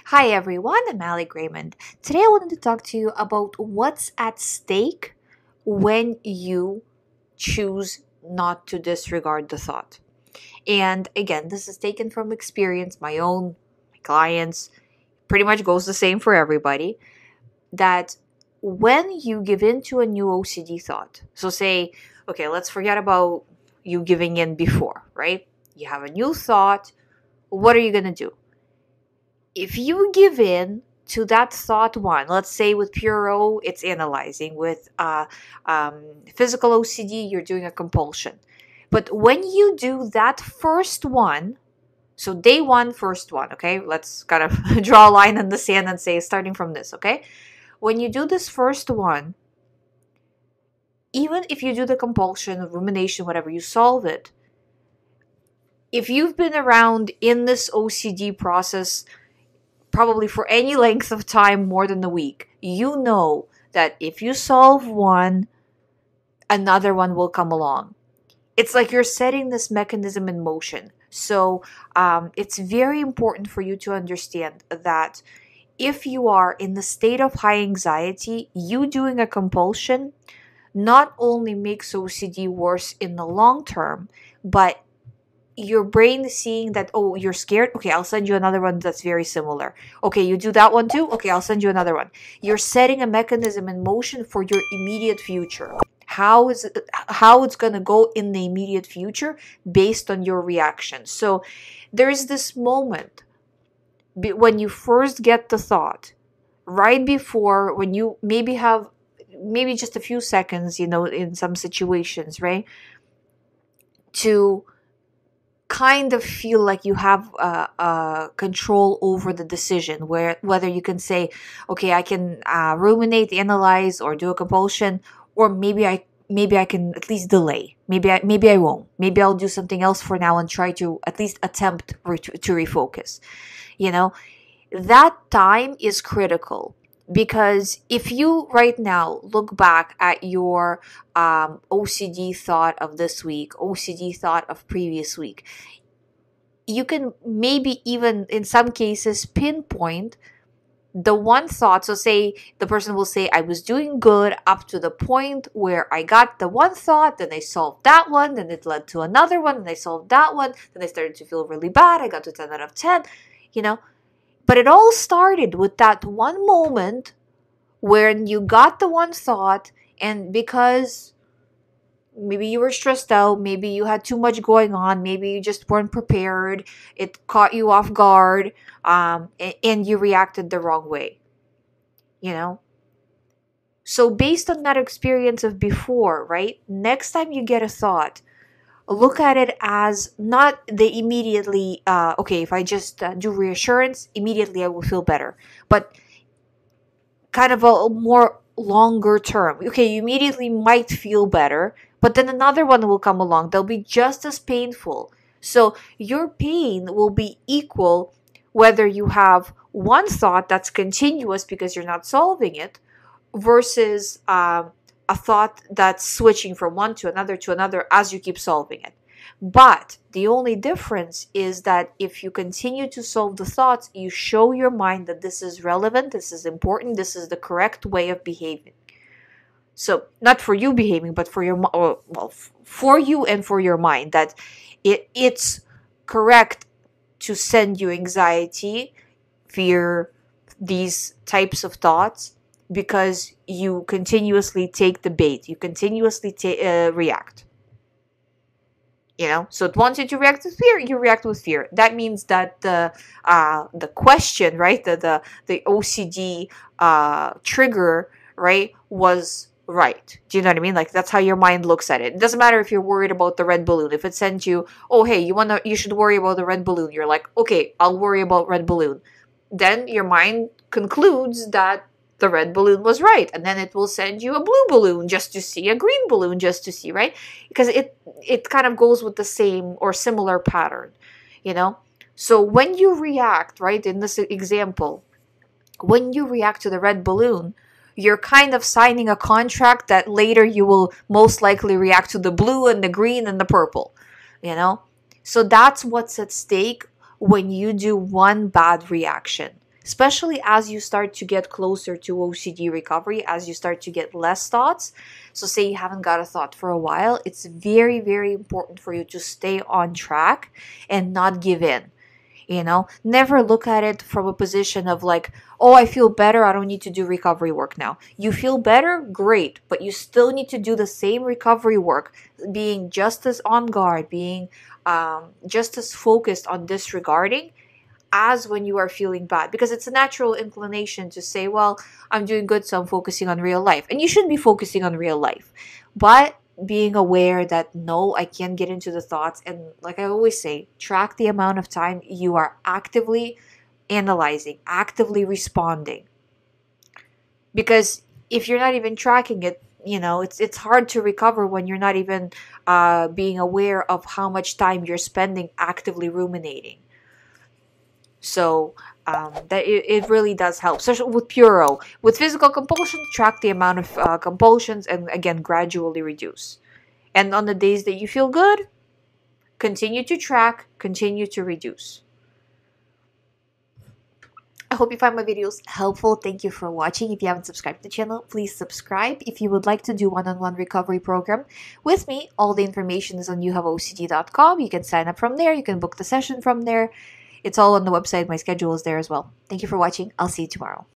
Hi everyone, I'm GREYMOND. Today I wanted to talk to you about what's at stake when you choose not to disregard the thought. And again, this is taken from experience, my own, my clients, pretty much goes the same for everybody. That when you give in to a new OCD thought, so say, okay, let's forget about you giving in before, right? You have a new thought, what are you going to do? If you give in to that thought one, let's say with pure O, it's analyzing. With physical OCD, you're doing a compulsion. But when you do that first one, so day one, first one, okay? Let's kind of draw a line in the sand and say, starting from this, okay? When you do this first one, even if you do the compulsion, rumination, whatever, you solve it. If you've been around in this OCD process probably for any length of time more than a week, you know that if you solve one, another one will come along. It's like you're setting this mechanism in motion. So it's very important for you to understand that if you are in the state of high anxiety, you doing a compulsion not only makes OCD worse in the long term, but your brain is seeing that, oh, you're scared, okay, I'll send you another one that's very similar. Okay, you do that one too, okay, I'll send you another one. You're setting a mechanism in motion for your immediate future. How it's going to go in the immediate future based on your reaction. So there's this moment when you first get the thought, right before, when you maybe have just a few seconds, in some situations, right, to kind of feel like you have control over the decision, whether you can say, okay, I can ruminate, analyze, or do a compulsion, or maybe I can at least delay. Maybe I won't. Maybe I'll do something else for now and try to at least attempt to refocus. That time is critical. Because if you right now look back at your OCD thought of this week, OCD thought of previous week, you can maybe even in some cases pinpoint the one thought. So say the person will say, I was doing good up to the point where I got the one thought, then I solved that one, then it led to another one, and I solved that one, then I started to feel really bad, I got to 10 out of 10, But it all started with that one moment where you got the one thought, and because maybe you were stressed out, maybe you had too much going on, maybe you just weren't prepared, it caught you off guard, and you reacted the wrong way, you know? So based on that experience of before, right? Next time you get a thought, look at it as not the immediately, okay, if I just do reassurance, immediately I will feel better. But kind of a more longer term. Okay, you immediately might feel better, but then another one will come along. They'll be just as painful. So your pain will be equal whether you have one thought that's continuous because you're not solving it versus a thought that's switching from one to another as you keep solving it. But the only difference is that if you continue to solve the thoughts, you show your mind that this is relevant, this is important, this is the correct way of behaving. So not for you behaving, but for for you and for your mind, that it's correct to send you anxiety, fear, these types of thoughts, because you continuously take the bait, you continuously react. So it wants you to react with fear, you react with fear. That means that the question, right, the OCD trigger, right, was right. Do you know what I mean? Like, that's how your mind looks at it. It doesn't matter if you're worried about the red balloon. If it sends you, oh hey, you should worry about the red balloon, you're like, okay, I'll worry about red balloon. Then your mind concludes that the red balloon was right, and then it will send you a blue balloon just to see, a green balloon just to see, right? Because it kind of goes with the same or similar pattern, So when you react, right, in this example, when you react to the red balloon, you're kind of signing a contract that later you will most likely react to the blue and the green and the purple, So that's what's at stake when you do one bad reaction. especially as you start to get closer to OCD recovery, as you start to get less thoughts. So say you haven't got a thought for a while, it's very, very important for you to stay on track and not give in. Never look at it from a position of like, oh, I feel better, I don't need to do recovery work now. You feel better, great, but you still need to do the same recovery work, being just as on guard, being just as focused on disregarding as when you are feeling bad, because it's a natural inclination to say, well, I'm doing good, so I'm focusing on real life. And you should be focusing on real life, but being aware that no, I can't get into the thoughts. And like I always say, track the amount of time you are actively analyzing, actively responding. Because if you're not even tracking it, it's hard to recover when you're not even being aware of how much time you're spending actively ruminating. So that it really does help, especially with Puro. With physical compulsion, track the amount of compulsions and again, gradually reduce. And on the days that you feel good, continue to track, continue to reduce. I hope you find my videos helpful. Thank you for watching. If you haven't subscribed to the channel, please subscribe. If you would like to do one-on-one recovery program with me, all the information is on youhaveocd.com. You can sign up from there. You can book the session from there. It's all on the website. My schedule is there as well. Thank you for watching. I'll see you tomorrow.